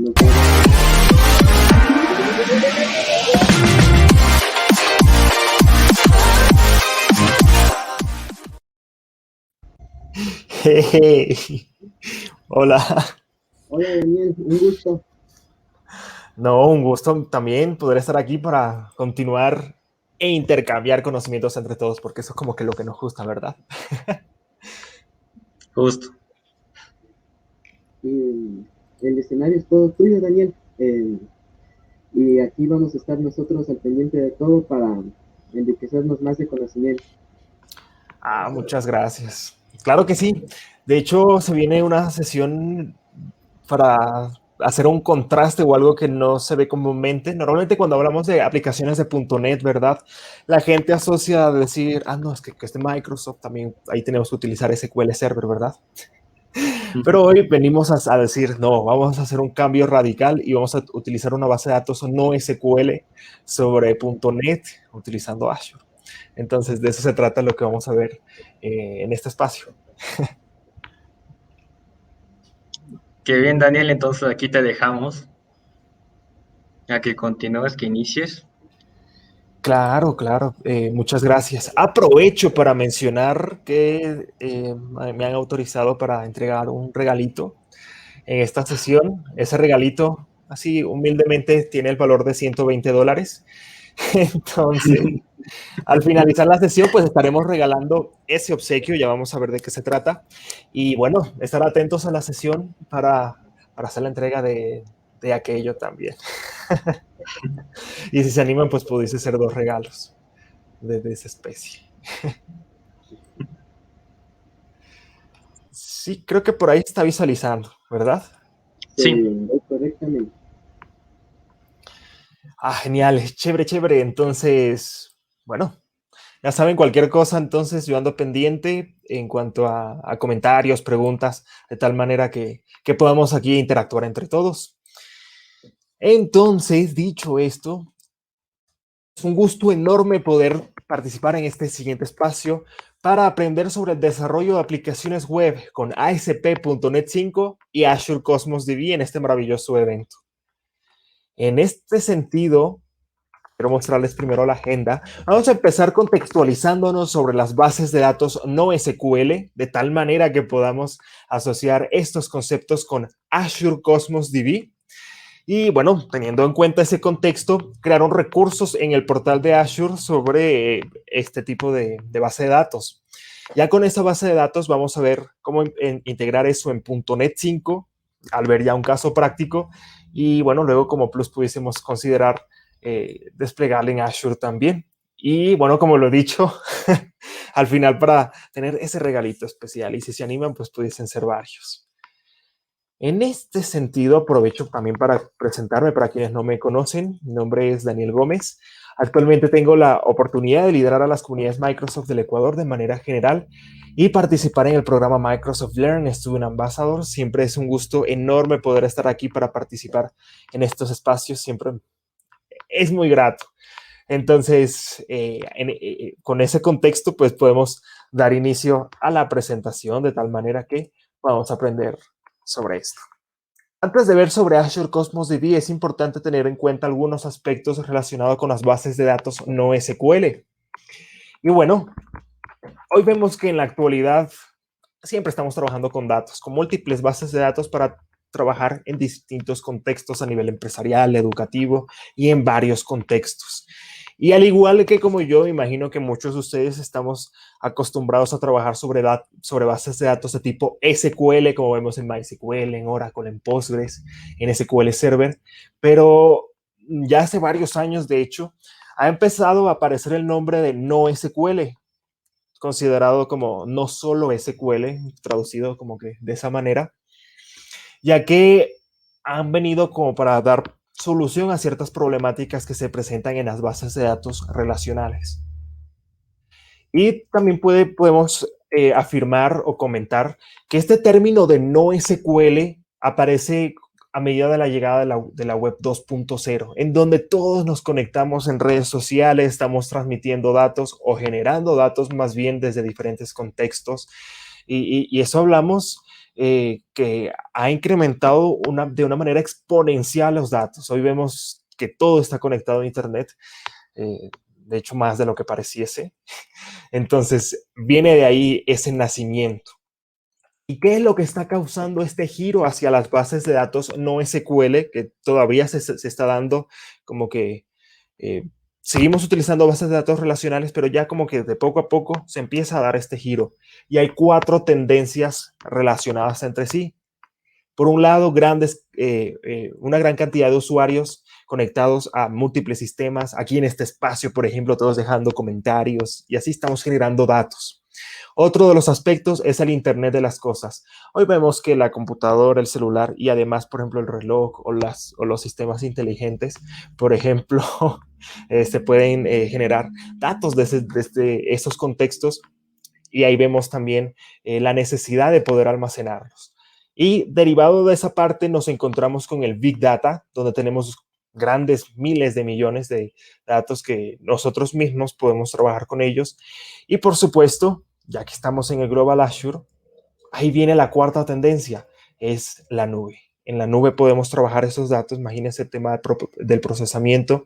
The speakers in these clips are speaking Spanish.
Nos vemos. Hey, hola. Hola Daniel, un gusto. No, un gusto también poder estar aquí para continuar e intercambiar conocimientos entre todos, porque eso es como que lo que nos gusta, ¿verdad? Justo. El escenario es todo tuyo, Daniel. Y aquí vamos a estar nosotros al pendiente de todo para enriquecernos más de conocimiento. Muchas gracias. Claro que sí. De hecho, se viene una sesión para hacer un contraste o algo que no se ve comúnmente. Normalmente cuando hablamos de aplicaciones de .NET, ¿verdad? La gente asocia a decir, no, es que es de Microsoft, también ahí tenemos que utilizar SQL Server, ¿verdad? Pero hoy venimos a decir, no, vamos a hacer un cambio radical y vamos a utilizar una base de datos no SQL sobre .NET utilizando Azure. Entonces, de eso se trata lo que vamos a ver en este espacio. Qué bien, Daniel. Entonces aquí te dejamos a que continúes, que inicies. Claro, claro. Muchas gracias. Aprovecho para mencionar que me han autorizado para entregar un regalito en esta sesión. Ese regalito, así humildemente, tiene el valor de $120. Entonces, al finalizar la sesión, pues estaremos regalando ese obsequio. Ya vamos a ver de qué se trata. Y bueno, estar atentos a la sesión para hacer la entrega de aquello también. Y si se animan, pues pudiese ser 2 regalos de esa especie. Sí, creo que por ahí está visualizando, ¿verdad? Sí. Voy correctamente. Genial, chévere, chévere. Entonces, bueno, ya saben, cualquier cosa, entonces yo ando pendiente en cuanto a comentarios, preguntas, de tal manera que podamos aquí interactuar entre todos. Entonces, dicho esto, es un gusto enorme poder participar en este siguiente espacio para aprender sobre el desarrollo de aplicaciones web con ASP.NET 5 y Azure Cosmos DB en este maravilloso evento. En este sentido, quiero mostrarles primero la agenda. Vamos a empezar contextualizándonos sobre las bases de datos no SQL, de tal manera que podamos asociar estos conceptos con Azure Cosmos DB. Y bueno, teniendo en cuenta ese contexto, crearon recursos en el portal de Azure sobre este tipo de base de datos. Ya con esa base de datos vamos a ver cómo integrar eso en .NET 5, al ver ya un caso práctico. Y bueno, luego como plus pudiésemos considerar desplegarla en Azure también. Y bueno, como lo he dicho, al final para tener ese regalito especial. Y si se animan, pues pudiesen ser varios. En este sentido, aprovecho también para presentarme para quienes no me conocen. Mi nombre es Daniel Gómez. Actualmente tengo la oportunidad de liderar a las comunidades Microsoft del Ecuador de manera general y participar en el programa Microsoft Learn Student Ambassador. Siempre es un gusto enorme poder estar aquí para participar en estos espacios. Siempre es muy grato. Entonces, con ese contexto, pues podemos dar inicio a la presentación de tal manera que vamos a aprender sobre esto. Antes de ver sobre Azure Cosmos DB, es importante tener en cuenta algunos aspectos relacionados con las bases de datos no SQL. Y bueno, hoy vemos que en la actualidad siempre estamos trabajando con datos, con múltiples bases de datos para trabajar en distintos contextos a nivel empresarial, educativo y en varios contextos. Y al igual que como yo, imagino que muchos de ustedes estamos acostumbrados a trabajar sobre bases de datos de tipo SQL, como vemos en MySQL, en Oracle, en Postgres, en SQL Server, pero ya hace varios años, de hecho, ha empezado a aparecer el nombre de no SQL, considerado como no solo SQL, traducido como que de esa manera, ya que han venido como para dar solución a ciertas problemáticas que se presentan en las bases de datos relacionales. Y también podemos afirmar o comentar que este término de no SQL aparece a medida de la llegada de la web 2.0, en donde todos nos conectamos en redes sociales, estamos transmitiendo datos o generando datos más bien desde diferentes contextos. Y eso hablamos que ha incrementado de una manera exponencial los datos. Hoy vemos que todo está conectado a Internet, de hecho más de lo que pareciese. Entonces viene de ahí ese nacimiento. ¿Y qué es lo que está causando este giro hacia las bases de datos no SQL, que todavía se está dando como que seguimos utilizando bases de datos relacionales, pero ya como que de poco a poco se empieza a dar este giro? Y hay 4 tendencias relacionadas entre sí. Por un lado, una gran cantidad de usuarios conectados a múltiples sistemas. Aquí en este espacio, por ejemplo, todos dejando comentarios y así estamos generando datos. Otro de los aspectos es el Internet de las cosas. Hoy vemos que la computadora, el celular y además, por ejemplo, el reloj o los sistemas inteligentes, por ejemplo, se pueden generar datos desde esos contextos, y ahí vemos también la necesidad de poder almacenarlos. Y derivado de esa parte nos encontramos con el Big Data, donde tenemos grandes miles de millones de datos que nosotros mismos podemos trabajar con ellos. Y por supuesto, ya que estamos en el Global Azure, ahí viene la cuarta tendencia, es la nube. En la nube podemos trabajar esos datos. Imagínense el tema del procesamiento.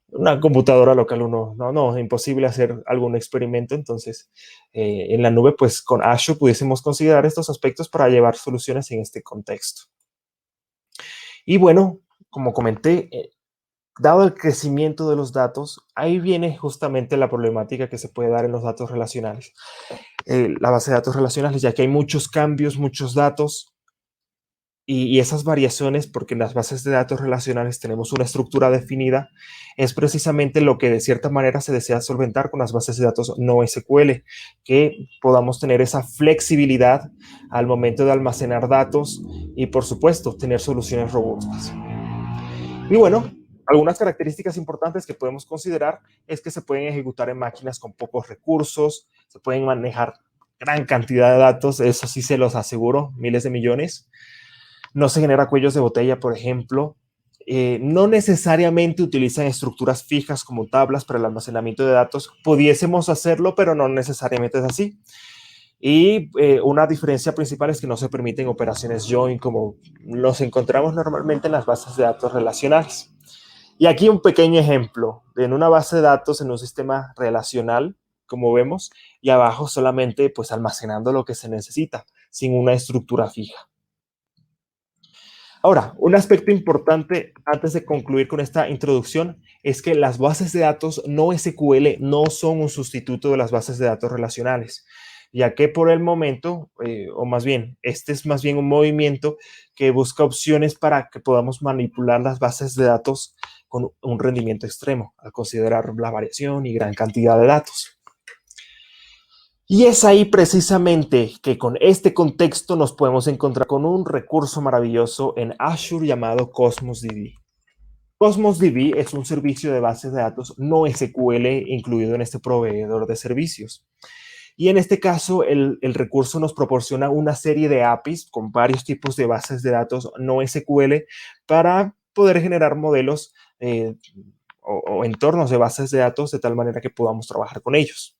Una computadora local no, es imposible hacer algún experimento. Entonces, en la nube, pues con Azure pudiésemos considerar estos aspectos para llevar soluciones en este contexto. Y bueno, como comenté, dado el crecimiento de los datos, ahí viene justamente la problemática que se puede dar en los datos relacionales. La base de datos relacionales, ya que hay muchos cambios, muchos datos, y esas variaciones, porque en las bases de datos relacionales tenemos una estructura definida, es precisamente lo que de cierta manera se desea solventar con las bases de datos no SQL, que podamos tener esa flexibilidad al momento de almacenar datos y, por supuesto, tener soluciones robustas. Y bueno, algunas características importantes que podemos considerar es que se pueden ejecutar en máquinas con pocos recursos, se pueden manejar gran cantidad de datos, eso sí se los aseguro, miles de millones. No se genera cuellos de botella, por ejemplo. No necesariamente utilizan estructuras fijas como tablas para el almacenamiento de datos. Pudiésemos hacerlo, pero no necesariamente es así. Y una diferencia principal es que no se permiten operaciones join como los encontramos normalmente en las bases de datos relacionales. Y aquí un pequeño ejemplo. En una base de datos, en un sistema relacional, como vemos, y abajo solamente pues almacenando lo que se necesita, sin una estructura fija. Ahora, un aspecto importante antes de concluir con esta introducción es que las bases de datos no SQL no son un sustituto de las bases de datos relacionales, ya que por el momento, o más bien, este es más bien un movimiento que busca opciones para que podamos manipular las bases de datos con un rendimiento extremo, al considerar la variación y gran cantidad de datos. Y es ahí precisamente que con este contexto nos podemos encontrar con un recurso maravilloso en Azure llamado Cosmos DB. Cosmos DB es un servicio de bases de datos no SQL incluido en este proveedor de servicios. Y en este caso, el recurso nos proporciona una serie de APIs con varios tipos de bases de datos no SQL para poder generar modelos o entornos de bases de datos de tal manera que podamos trabajar con ellos.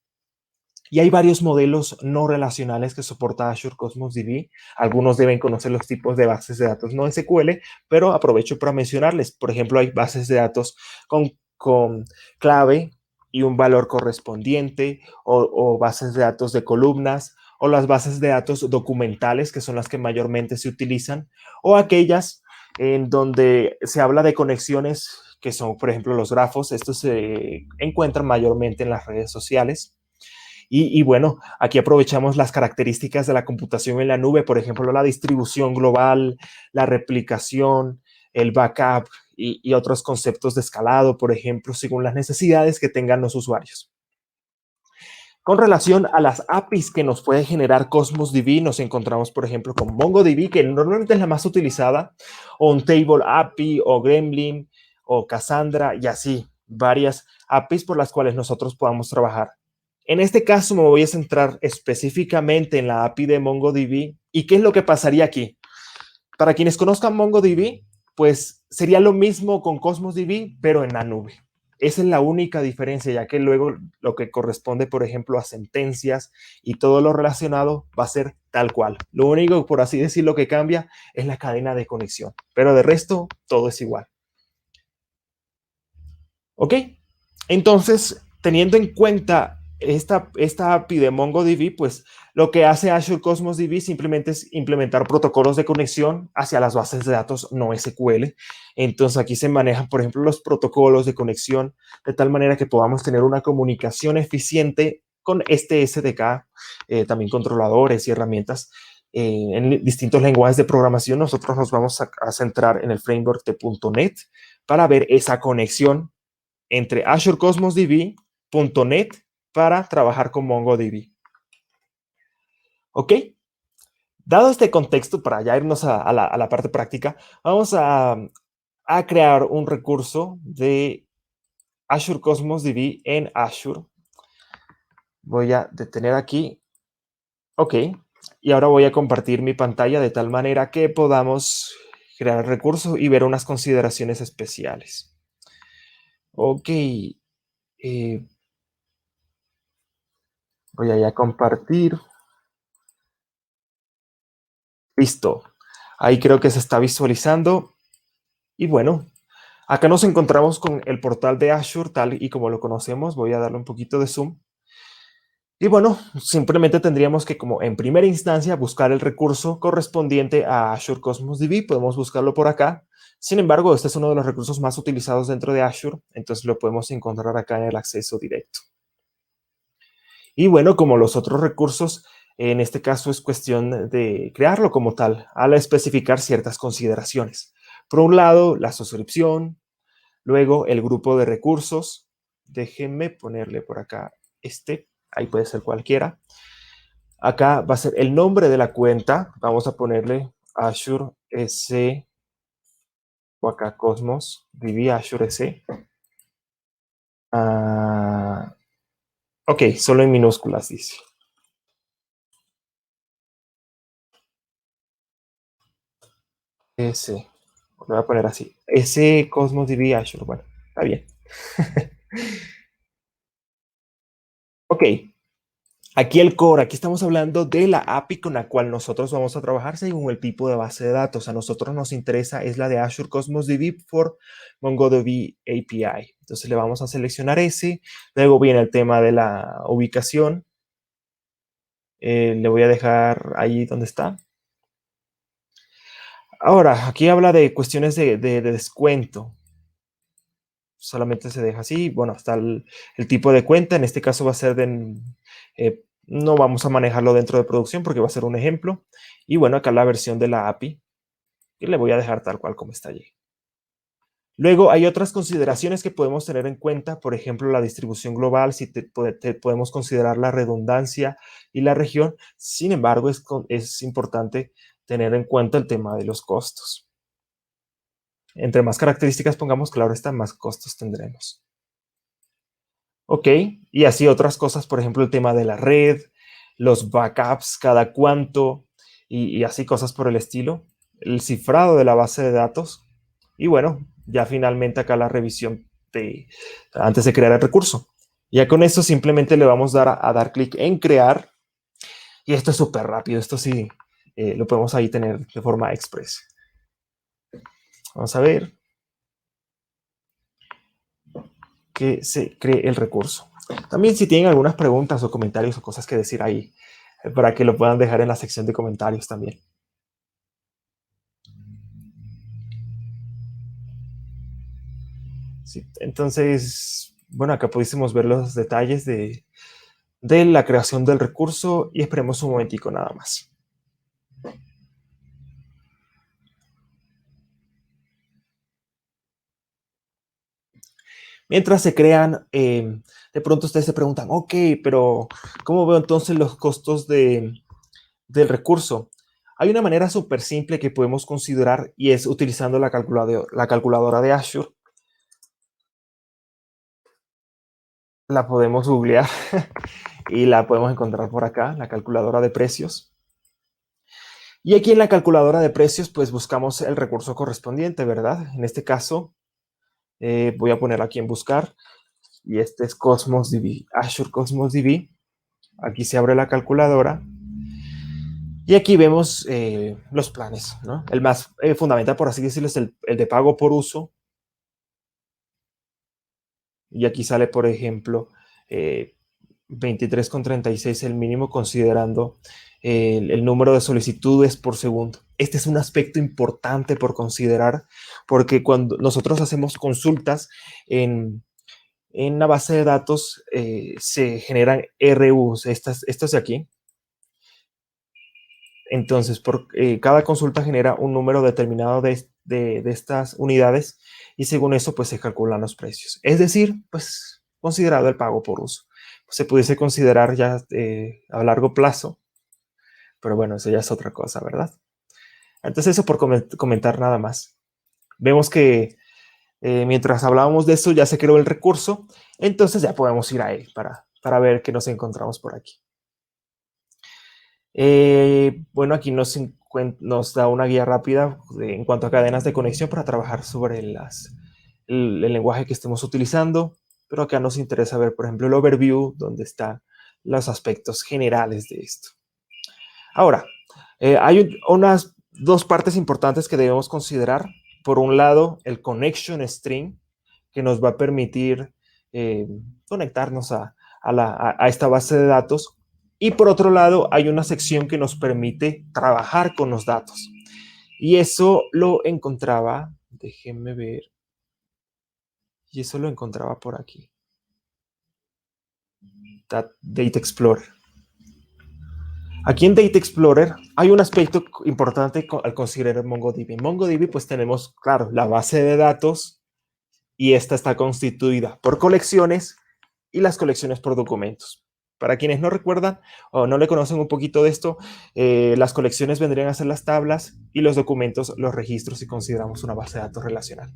Y hay varios modelos no relacionales que soporta Azure Cosmos DB. Algunos deben conocer los tipos de bases de datos no SQL, pero aprovecho para mencionarles. Por ejemplo, hay bases de datos con clave y un valor correspondiente, o bases de datos de columnas, o las bases de datos documentales, que son las que mayormente se utilizan, o aquellas en donde se habla de conexiones, que son, por ejemplo, los grafos. Estos se encuentran mayormente en las redes sociales. Y bueno, aquí aprovechamos las características de la computación en la nube, por ejemplo, la distribución global, la replicación, el backup y otros conceptos de escalado, por ejemplo, según las necesidades que tengan los usuarios. Con relación a las APIs que nos puede generar Cosmos DB, nos encontramos, por ejemplo, con MongoDB, que normalmente es la más utilizada, o un Table API, o Gremlin, o Cassandra, y así, varias APIs por las cuales nosotros podamos trabajar. En este caso me voy a centrar específicamente en la API de MongoDB. ¿Y qué es lo que pasaría aquí? Para quienes conozcan MongoDB, pues sería lo mismo con Cosmos DB, pero en la nube. Esa es la única diferencia, ya que luego lo que corresponde, por ejemplo, a sentencias y todo lo relacionado va a ser tal cual. Lo único, por así decirlo, que cambia es la cadena de conexión, pero de resto todo es igual. ¿Ok? Entonces, teniendo en cuenta esta API de MongoDB, pues lo que hace Azure Cosmos DB simplemente es implementar protocolos de conexión hacia las bases de datos no SQL. Entonces aquí se manejan, por ejemplo, los protocolos de conexión de tal manera que podamos tener una comunicación eficiente con este SDK, también controladores y herramientas en distintos lenguajes de programación. Nosotros nos vamos a centrar en el framework de .NET para ver esa conexión entre Azure Cosmos DB, .NET para trabajar con MongoDB. ¿Ok? Dado este contexto, para ya irnos a la parte práctica, vamos a crear un recurso de Azure Cosmos DB en Azure. Voy a detener aquí. Ok. Y ahora voy a compartir mi pantalla de tal manera que podamos crear el recurso y ver unas consideraciones especiales. Ok. Voy a ya compartir. Listo. Ahí creo que se está visualizando. Y bueno, acá nos encontramos con el portal de Azure tal y como lo conocemos. Voy a darle un poquito de zoom. Y bueno, simplemente tendríamos que, como en primera instancia, buscar el recurso correspondiente a Azure Cosmos DB. Podemos buscarlo por acá. Sin embargo, este es uno de los recursos más utilizados dentro de Azure. Entonces lo podemos encontrar acá en el acceso directo. Y bueno, como los otros recursos, en este caso es cuestión de crearlo como tal, al especificar ciertas consideraciones. Por un lado, la suscripción, luego el grupo de recursos. Déjenme ponerle por acá ahí puede ser cualquiera. Acá va a ser el nombre de la cuenta. Vamos a ponerle Azure S o acá Cosmos DB Azure S. Ok, solo en minúsculas dice. S. Lo voy a poner así. S Cosmos DB Azure. Bueno, está bien. Ok. Aquí el core, aquí estamos hablando de la API con la cual nosotros vamos a trabajar según el tipo de base de datos. A nosotros nos interesa es la de Azure Cosmos DB for MongoDB API. Entonces le vamos a seleccionar ese. Luego viene el tema de la ubicación. Le voy a dejar ahí donde está. Ahora, aquí habla de cuestiones de descuento. Solamente se deja así. Bueno, está el tipo de cuenta. En este caso va a ser no vamos a manejarlo dentro de producción porque va a ser un ejemplo. Y bueno, acá la versión de la API. Y le voy a dejar tal cual como está allí. Luego hay otras consideraciones que podemos tener en cuenta. Por ejemplo, la distribución global, si podemos considerar la redundancia y la región. Sin embargo, es importante tener en cuenta el tema de los costos. Entre más características pongamos, claro está, más costos tendremos. Ok, y así otras cosas, por ejemplo, el tema de la red, los backups, cada cuánto, y así cosas por el estilo, el cifrado de la base de datos, y bueno, ya finalmente acá la revisión antes de crear el recurso. Ya con eso simplemente le vamos a dar clic en crear, y esto es súper rápido, esto sí lo podemos ahí tener de forma express. Vamos a ver que se cree el recurso. También si tienen algunas preguntas o comentarios o cosas que decir ahí, para que lo puedan dejar en la sección de comentarios también. Sí, entonces, bueno, acá pudiésemos ver los detalles de la creación del recurso y esperemos un momentico nada más. Mientras se crean, de pronto ustedes se preguntan, ok, pero ¿cómo veo entonces los costos del recurso? Hay una manera súper simple que podemos considerar y es utilizando la calculadora de Azure. La podemos googlear y la podemos encontrar por acá, la calculadora de precios. Y aquí en la calculadora de precios, pues buscamos el recurso correspondiente, ¿verdad? En este caso, Voy a poner aquí en buscar. Y este es Cosmos DB, Azure Cosmos DB. Aquí se abre la calculadora. Y aquí vemos los planes, ¿no? El más fundamental, por así decirlo, es el de pago por uso. Y aquí sale, por ejemplo, 23,36 el mínimo, considerando el número de solicitudes por segundo. Este es un aspecto importante por considerar, porque cuando nosotros hacemos consultas en la base de datos, se generan RUs, estos de aquí. Entonces, cada consulta genera un número determinado de estas unidades y según eso, pues se calculan los precios. Es decir, pues considerado el pago por uso. Se pudiese considerar ya a largo plazo, pero bueno, eso ya es otra cosa, ¿verdad? Entonces, eso por comentar nada más. Vemos que mientras hablábamos de eso, ya se creó el recurso, entonces ya podemos ir a él para ver qué nos encontramos por aquí. Bueno, aquí nos da una guía rápida en cuanto a cadenas de conexión para trabajar sobre el lenguaje que estemos utilizando, pero acá nos interesa ver, por ejemplo, el overview, donde están los aspectos generales de esto. Ahora, hay unas dos partes importantes que debemos considerar. Por un lado, el connection string, que nos va a permitir conectarnos a esta base de datos. Y por otro lado, hay una sección que nos permite trabajar con los datos. Y eso lo encontraba, déjenme ver, y eso lo encontraba por aquí. Data Explorer. Aquí en Data Explorer hay un aspecto importante al considerar MongoDB. En MongoDB pues tenemos, claro, la base de datos y esta está constituida por colecciones y las colecciones por documentos. Para quienes no recuerdan o no le conocen un poquito de esto, las colecciones vendrían a ser las tablas y los documentos los registros si consideramos una base de datos relacional.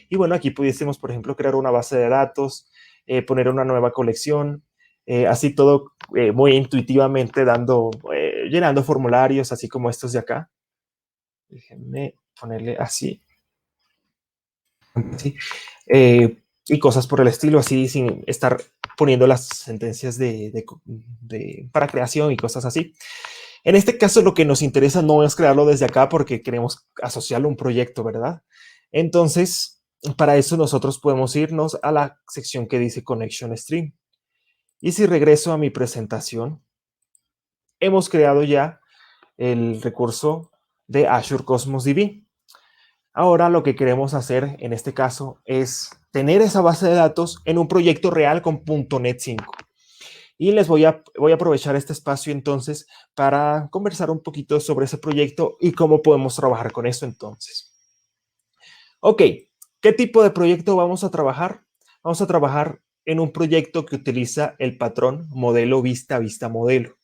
Y bueno, aquí pudiésemos, por ejemplo, crear una base de datos, poner una nueva colección, así todo muy intuitivamente llenando formularios, así como estos de acá. Déjenme ponerle así. ¿Sí? Y cosas por el estilo, así sin estar poniendo las sentencias para creación y cosas así. En este caso, lo que nos interesa no es crearlo desde acá porque queremos asociarlo a un proyecto, ¿verdad? Entonces, para eso nosotros podemos irnos a la sección que dice Connection Stream. Y si regreso a mi presentación, hemos creado ya el recurso de Azure Cosmos DB. Ahora lo que queremos hacer en este caso es tener esa base de datos en un proyecto real con .NET 5. Y voy a aprovechar este espacio entonces para conversar un poquito sobre ese proyecto y cómo podemos trabajar con eso entonces. Ok, ¿qué tipo de proyecto vamos a trabajar? Vamos a trabajar en un proyecto que utiliza el patrón modelo vista modelo,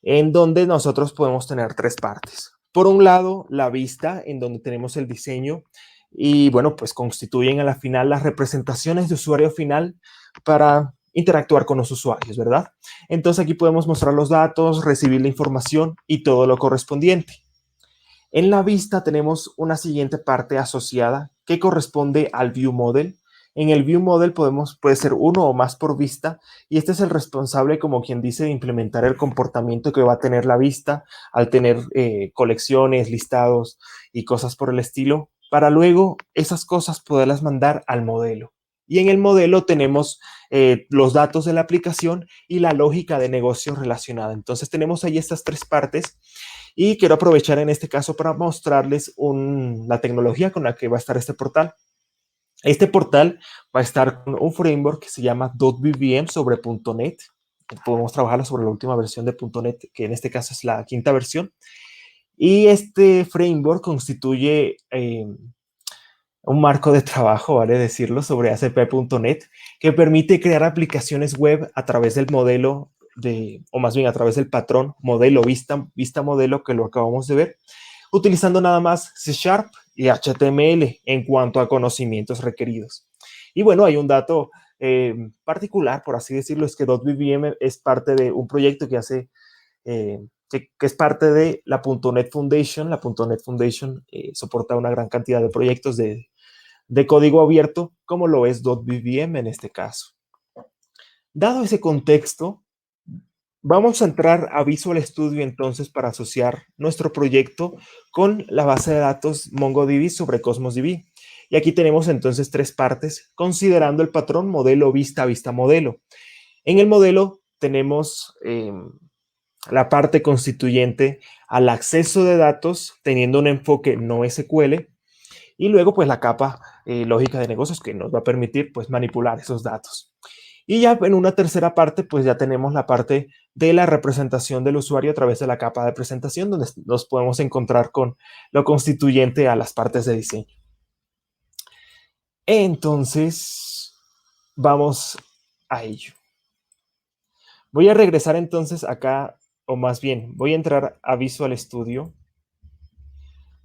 en donde nosotros podemos tener tres partes. Por un lado, la vista, en donde tenemos el diseño y, bueno, pues constituyen a la final las representaciones de usuario final para interactuar con los usuarios, ¿verdad? Entonces aquí podemos mostrar los datos, recibir la información y todo lo correspondiente. En la vista tenemos una siguiente parte asociada que corresponde al View Model. En el View Model puede ser uno o más por vista y este es el responsable, como quien dice, de implementar el comportamiento que va a tener la vista al tener colecciones, listados y cosas por el estilo, para luego esas cosas poderlas mandar al modelo. Y en el modelo tenemos los datos de la aplicación y la lógica de negocio relacionada. Entonces tenemos ahí estas tres partes y quiero aprovechar en este caso para mostrarles la tecnología con la que va a estar este portal. Este portal va a estar con un framework que se llama .vvm sobre .NET. Podemos trabajarlo sobre la última versión de .NET, que en este caso es la quinta versión. Y este framework constituye un marco de trabajo, vale decirlo, sobre ASP.NET, que permite crear aplicaciones web a través del modelo o más bien a través del patrón modelo vista modelo que lo acabamos de ver, utilizando nada más C# y HTML en cuanto a conocimientos requeridos. Y bueno, hay un dato particular, por así decirlo, es que .vvm es parte de un proyecto que hace que es parte de la .NET Foundation. La .NET Foundation soporta una gran cantidad de proyectos de de código abierto, como lo es .vvm en este caso. Dado ese contexto, vamos a entrar a Visual Studio entonces para asociar nuestro proyecto con la base de datos MongoDB sobre Cosmos DB. Y aquí tenemos entonces tres partes, considerando el patrón modelo vista vista modelo. En el modelo tenemos la parte constituyente al acceso de datos, teniendo un enfoque no SQL, y luego pues la capa lógica de negocios que nos va a permitir pues manipular esos datos. Y ya en una tercera parte, pues ya tenemos la parte de la representación del usuario a través de la capa de presentación, donde nos podemos encontrar con lo constituyente a las partes de diseño. Entonces, vamos a ello. Voy a regresar entonces acá, o más bien, voy a entrar a Visual Studio.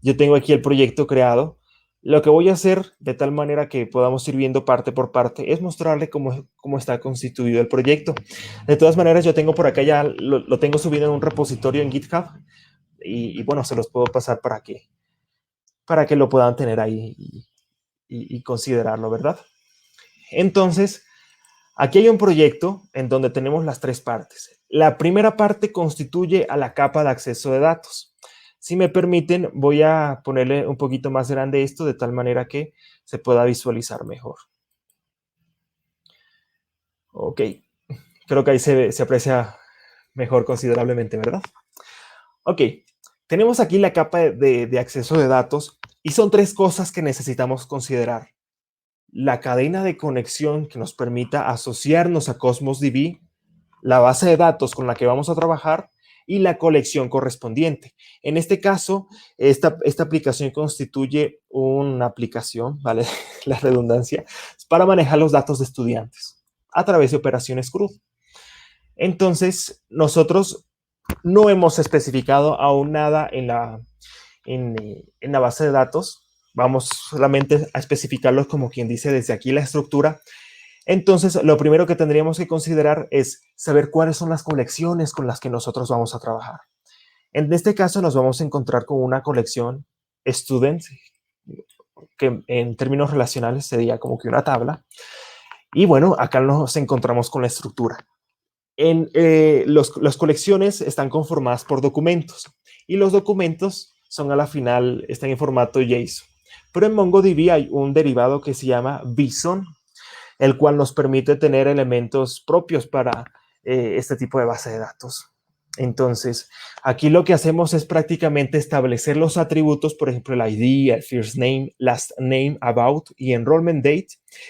Yo tengo aquí el proyecto creado. Lo que voy a hacer, de tal manera que podamos ir viendo parte por parte, es mostrarle cómo está constituido el proyecto. De todas maneras, yo tengo por acá ya, lo tengo subido en un repositorio en GitHub y bueno, se los puedo pasar para que lo puedan tener ahí y considerarlo, ¿verdad? Entonces, aquí hay un proyecto en donde tenemos las tres partes. La primera parte constituye a la capa de acceso de datos. Si me permiten, voy a ponerle un poquito más grande esto de tal manera que se pueda visualizar mejor. Ok, creo que ahí se aprecia mejor considerablemente, ¿verdad? Ok, tenemos aquí la capa de acceso de datos y son tres cosas que necesitamos considerar. La cadena de conexión que nos permita asociarnos a Cosmos DB, la base de datos con la que vamos a trabajar y la colección correspondiente. En este caso, esta aplicación constituye una aplicación, ¿vale? La redundancia, para manejar los datos de estudiantes a través de operaciones CRUD. Entonces, nosotros no hemos especificado aún nada en la base de datos. Vamos solamente a especificarlos como quien dice desde aquí la estructura. Entonces, lo primero que tendríamos que considerar es saber cuáles son las colecciones con las que nosotros vamos a trabajar. En este caso, nos vamos a encontrar con una colección student, que en términos relacionales sería como que una tabla. Y bueno, acá nos encontramos con la estructura. Las colecciones están conformadas por documentos y los documentos son a la final, están en formato JSON. Pero en MongoDB hay un derivado que se llama BSON, el cual nos permite tener elementos propios para este tipo de base de datos. Entonces, aquí lo que hacemos es prácticamente establecer los atributos, por ejemplo, el ID, el first name, last name, about y enrollment date,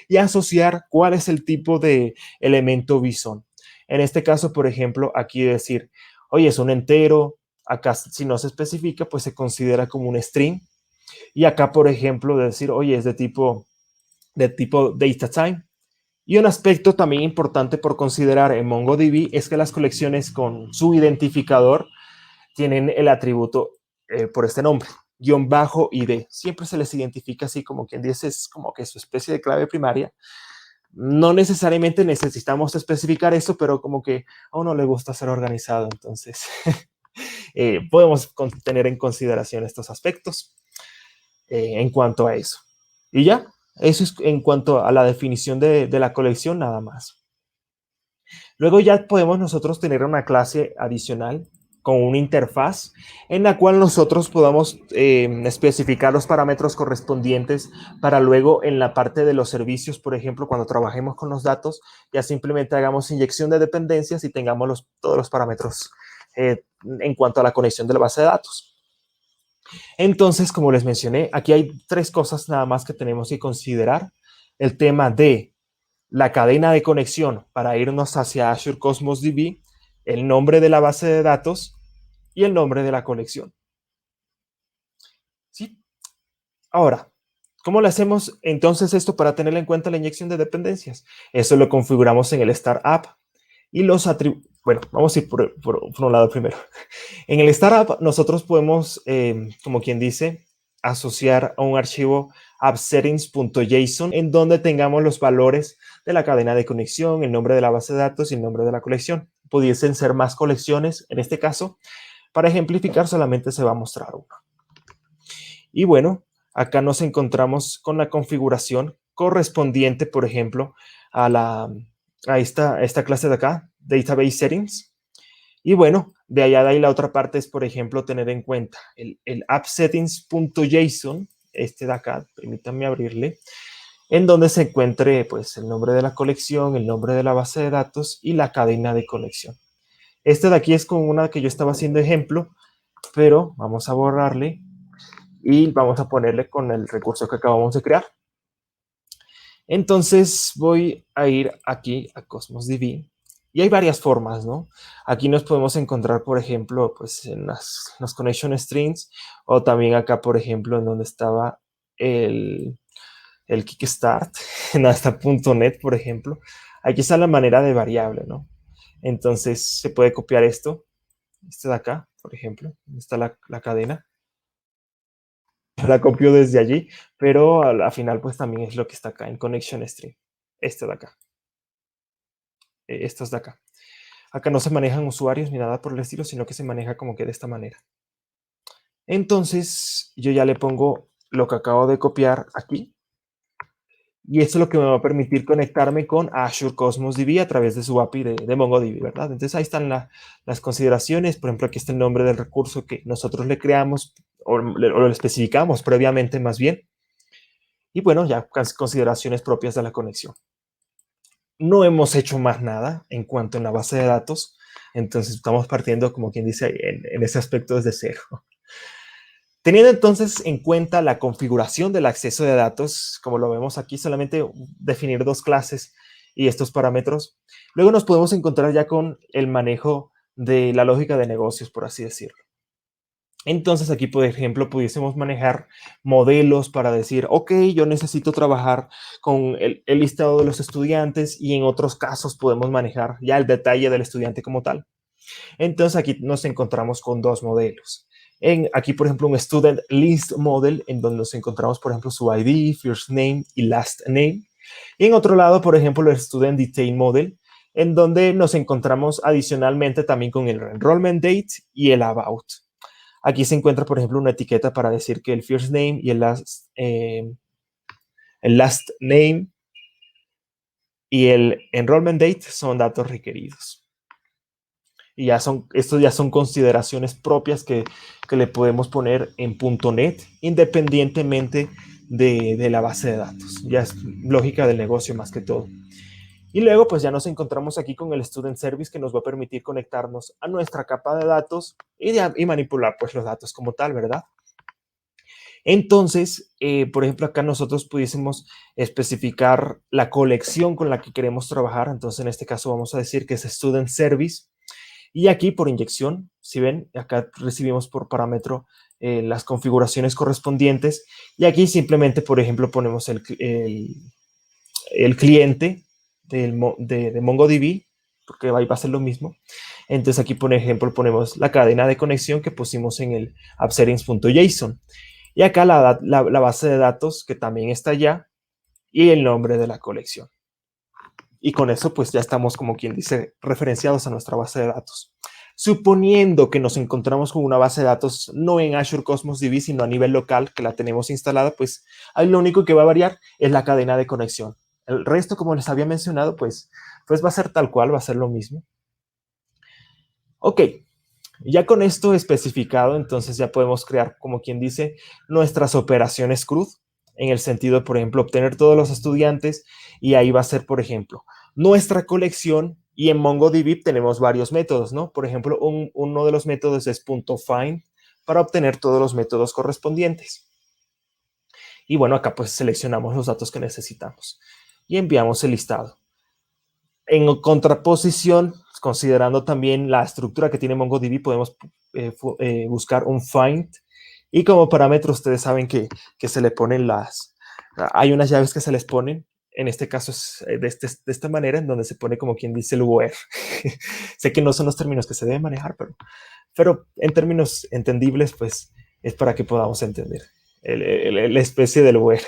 y asociar cuál es el tipo de elemento BSON. En este caso, por ejemplo, aquí decir, oye, es un entero, acá si no se especifica, pues se considera como un string, y acá, por ejemplo, decir, oye, es de tipo data type. Y un aspecto también importante por considerar en MongoDB es que las colecciones con su identificador tienen el atributo por este nombre, _ID. Siempre se les identifica así como quien dice, es como que su especie de clave primaria. No necesariamente necesitamos especificar eso, pero como que a uno le gusta ser organizado, entonces podemos tener en consideración estos aspectos en cuanto a eso. Y ya, eso es en cuanto a la definición de la colección nada más. Luego ya podemos nosotros tener una clase adicional con una interfaz en la cual nosotros podamos especificar los parámetros correspondientes para luego en la parte de los servicios, por ejemplo, cuando trabajemos con los datos, ya simplemente hagamos inyección de dependencias y tengamos todos los parámetros en cuanto a la conexión de la base de datos. Entonces, como les mencioné, aquí hay tres cosas nada más que tenemos que considerar. El tema de la cadena de conexión para irnos hacia Azure Cosmos DB, el nombre de la base de datos y el nombre de la colección. ¿Sí? Ahora, ¿cómo le hacemos entonces esto para tener en cuenta la inyección de dependencias? Eso lo configuramos en el Startup y los atributos. Bueno, vamos a ir por un lado primero. En el Startup nosotros podemos, como quien dice, asociar a un archivo appsettings.json en donde tengamos los valores de la cadena de conexión, el nombre de la base de datos y el nombre de la colección. Pudiesen ser más colecciones, en este caso, para ejemplificar solamente se va a mostrar uno. Y bueno, acá nos encontramos con la configuración correspondiente, por ejemplo, a esta clase de acá, Database Settings. Y bueno, de allá de ahí la otra parte es, por ejemplo, tener en cuenta el appsettings.json, este de acá, permítanme abrirle, en donde se encuentre pues el nombre de la colección, el nombre de la base de datos y la cadena de conexión. Este de aquí es con una que yo estaba haciendo ejemplo, pero vamos a borrarle y vamos a ponerle con el recurso que acabamos de crear. Entonces voy a ir aquí a Cosmos DB y hay varias formas, ¿no? Aquí nos podemos encontrar, por ejemplo, pues en los connection strings o también acá, por ejemplo, en donde estaba el Kickstart, en hasta .NET, por ejemplo. Aquí está la manera de variable, ¿no? Entonces se puede copiar esto, este de acá, por ejemplo, está la cadena. La copio desde allí, pero al final pues también es lo que está acá en Connection String. Este de acá. Estos de acá. Acá no se manejan usuarios ni nada por el estilo, sino que se maneja como que de esta manera. Entonces yo ya le pongo lo que acabo de copiar aquí. Y esto es lo que me va a permitir conectarme con Azure Cosmos DB a través de su API de MongoDB, ¿verdad? Entonces ahí están las consideraciones. Por ejemplo, aquí está el nombre del recurso que nosotros le creamos o lo especificamos previamente más bien. Y bueno, ya consideraciones propias de la conexión. No hemos hecho más nada en cuanto a la base de datos. Entonces estamos partiendo, como quien dice, en ese aspecto desde cero. Teniendo entonces en cuenta la configuración del acceso de datos, como lo vemos aquí, solamente definir dos clases y estos parámetros, luego nos podemos encontrar ya con el manejo de la lógica de negocios, por así decirlo. Entonces aquí, por ejemplo, pudiésemos manejar modelos para decir, ok, yo necesito trabajar con el listado de los estudiantes y en otros casos podemos manejar ya el detalle del estudiante como tal. Entonces aquí nos encontramos con dos modelos. Aquí, por ejemplo, un Student List Model, en donde nos encontramos, por ejemplo, su ID, First Name y Last Name. Y en otro lado, por ejemplo, el Student Detail Model, en donde nos encontramos adicionalmente también con el Enrollment Date y el About. Aquí se encuentra, por ejemplo, una etiqueta para decir que el First Name y el Last Name y el Enrollment Date son datos requeridos. Y estos ya son consideraciones propias que le podemos poner en .NET independientemente de la base de datos. Ya es lógica del negocio más que todo. Y luego pues ya nos encontramos aquí con el Student Service que nos va a permitir conectarnos a nuestra capa de datos y manipular pues los datos como tal, ¿verdad? Entonces, por ejemplo, acá nosotros pudiésemos especificar la colección con la que queremos trabajar. Entonces, en este caso vamos a decir que es Student Service. Y aquí por inyección, si ven, acá recibimos por parámetro las configuraciones correspondientes. Y aquí simplemente, por ejemplo, ponemos el cliente de MongoDB, porque ahí va a ser lo mismo. Entonces aquí, por ejemplo, ponemos la cadena de conexión que pusimos en el appsettings.json. Y acá la base de datos que también está allá y el nombre de la colección. Y con eso pues ya estamos, como quien dice, referenciados a nuestra base de datos. Suponiendo que nos encontramos con una base de datos no en Azure Cosmos DB, sino a nivel local, que la tenemos instalada, pues ahí lo único que va a variar es la cadena de conexión. El resto, como les había mencionado, pues va a ser tal cual, va a ser lo mismo. Ok, ya con esto especificado, entonces ya podemos crear, como quien dice, nuestras operaciones CRUD, en el sentido, por ejemplo, obtener todos los estudiantes, y ahí va a ser, por ejemplo, nuestra colección, y en MongoDB tenemos varios métodos, ¿no? Por ejemplo, uno de los métodos es .find para obtener todos los métodos correspondientes. Y bueno, acá pues seleccionamos los datos que necesitamos y enviamos el listado. En contraposición, considerando también la estructura que tiene MongoDB, podemos buscar un find. Y como parámetro, ustedes saben que se le ponen hay unas llaves que se les ponen. En este caso es de esta manera, en donde se pone como quien dice el where. Sé que no son los términos que se deben manejar, pero en términos entendibles, pues es para que podamos entender la especie del where.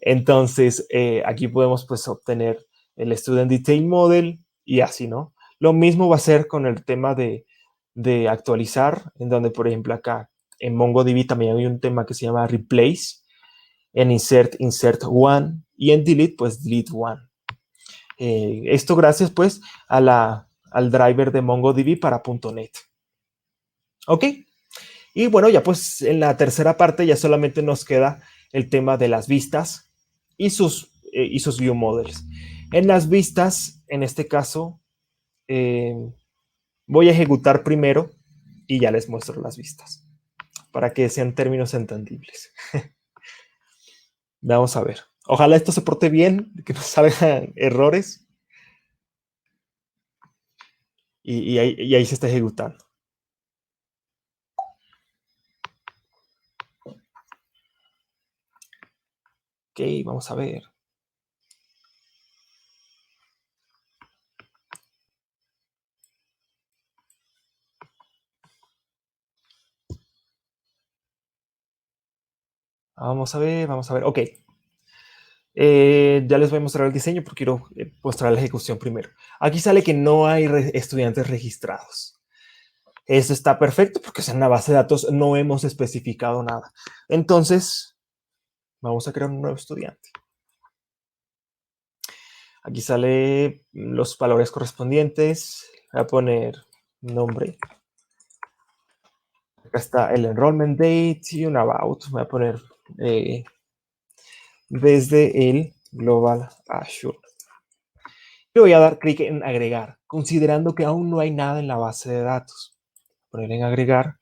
Entonces, aquí podemos pues obtener el Student Detail Model y así, ¿no? Lo mismo va a ser con el tema de actualizar, en donde, por ejemplo, acá En MongoDB también hay un tema que se llama replace. En insert one. Y en delete, pues delete one. Esto gracias pues al driver de MongoDB para .NET. Ok. Y bueno, ya pues en la tercera parte ya solamente nos queda el tema de las vistas y sus view models. En las vistas, en este caso, voy a ejecutar primero y ya les muestro las vistas para que sean términos entendibles. Vamos a ver. Ojalá esto se porte bien, que no salgan errores. Y ahí se está ejecutando. Ok, vamos a ver. Vamos a ver, vamos a ver. Ok. Ya les voy a mostrar el diseño porque quiero mostrar la ejecución primero. Aquí sale que no hay estudiantes registrados. Eso está perfecto porque en la base de datos no hemos especificado nada. Entonces, vamos a crear un nuevo estudiante. Aquí sale los valores correspondientes. Voy a poner nombre. Acá está el enrollment date y un about. Voy a poner desde el Global Azure. Le voy a dar clic en agregar, considerando que aún no hay nada en la base de datos. Poner en agregar.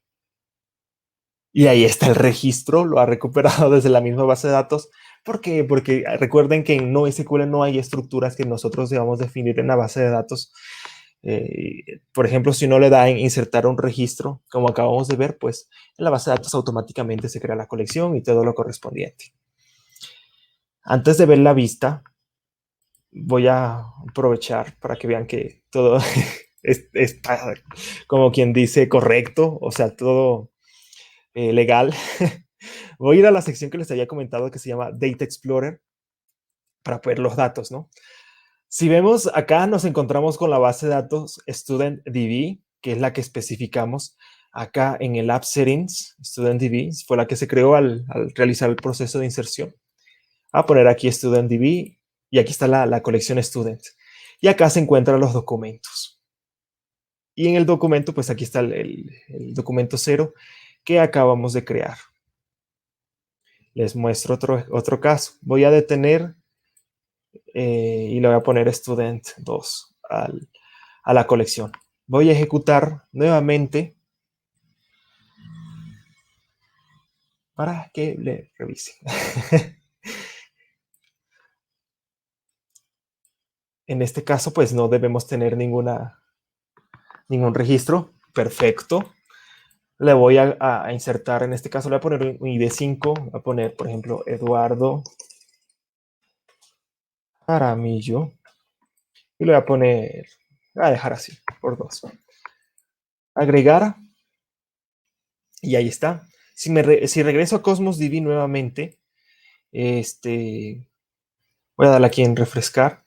Y ahí está el registro, lo ha recuperado desde la misma base de datos. ¿Por qué? Porque recuerden que en NoSQL no hay estructuras que nosotros debamos definir en la base de datos. Por ejemplo, si uno le da en insertar un registro, como acabamos de ver, pues en la base de datos automáticamente se crea la colección y todo lo correspondiente. Antes de ver la vista, voy a aprovechar para que vean que todo está, como quien dice, correcto, o sea, todo legal. Voy a ir a la sección que les había comentado que se llama Data Explorer para ver los datos, ¿no? Si vemos acá, nos encontramos con la base de datos StudentDB, que es la que especificamos acá en el App Settings. StudentDB fue la que se creó al realizar el proceso de inserción. Voy a poner aquí StudentDB y aquí está la colección Student. Y acá se encuentran los documentos. Y en el documento, pues aquí está el documento 0 que acabamos de crear. Les muestro otro caso. Voy a detener y le voy a poner student 2 a la colección. Voy a ejecutar nuevamente para que le revise. En este caso, pues no debemos tener ningún registro. Perfecto. Le voy a insertar, en este caso le voy a poner un ID5, voy a poner, por ejemplo, Eduardo Aramillo. Y le voy a poner, voy a dejar así, por 2. Agregar. Y ahí está. Si regreso a Cosmos DB nuevamente, voy a darle aquí en refrescar.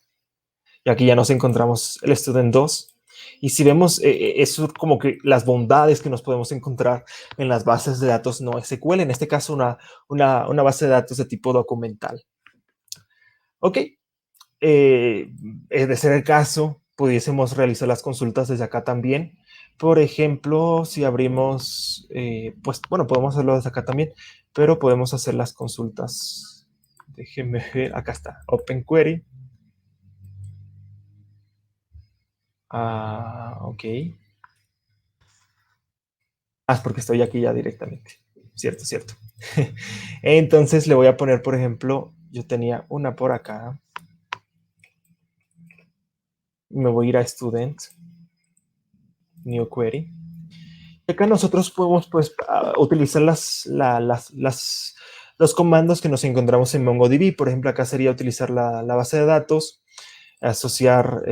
Y aquí ya nos encontramos el Student 2. Y si vemos, eso como que las bondades que nos podemos encontrar en las bases de datos no SQL, en este caso una base de datos de tipo documental. Ok, de ser el caso, pudiésemos realizar las consultas desde acá también. Por ejemplo, si abrimos, pues bueno, podemos hacerlo desde acá también, pero podemos hacer las consultas. Déjenme ver, acá está, Open Query. Ok. Porque estoy aquí ya directamente. Cierto, cierto. Entonces le voy a poner, por ejemplo, yo tenía una por acá. Me voy a ir a Student, New Query. Y acá nosotros podemos pues utilizar los comandos que nos encontramos en MongoDB. Por ejemplo, acá sería utilizar la base de datos, asociar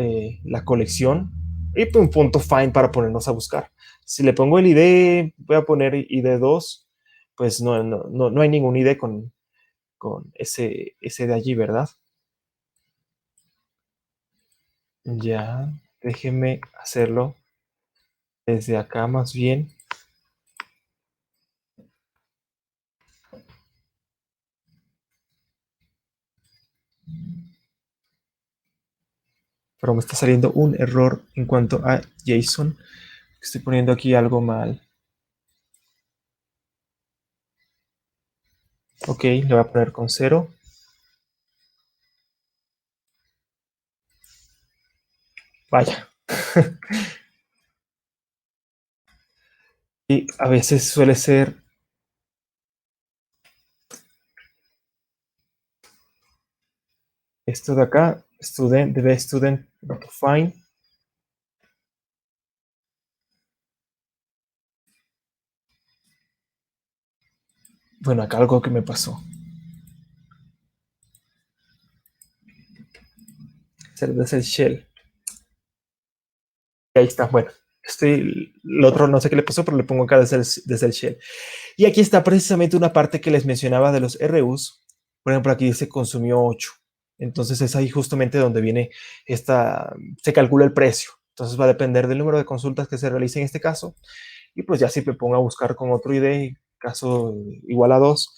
la colección y un punto find para ponernos a buscar. Si le pongo el ID, voy a poner ID2, pues no hay ningún ID con ese de allí, ¿verdad? Ya, déjenme hacerlo desde acá más bien. Pero me está saliendo un error en cuanto a JSON. Estoy poniendo aquí algo mal. Ok, le voy a poner con 0. Vaya. Y a veces suele ser esto de acá, student, debe student, find. Bueno, acá algo que me pasó. Desde el shell. Y ahí está, bueno. Lo otro no sé qué le pasó, pero le pongo acá desde el shell. Y aquí está precisamente una parte que les mencionaba de los RUs. Por ejemplo, aquí dice consumió 8. Entonces es ahí justamente donde viene se calcula el precio. Entonces va a depender del número de consultas que se realice en este caso. Y pues ya si me pongo a buscar con otro ID, caso igual a 2,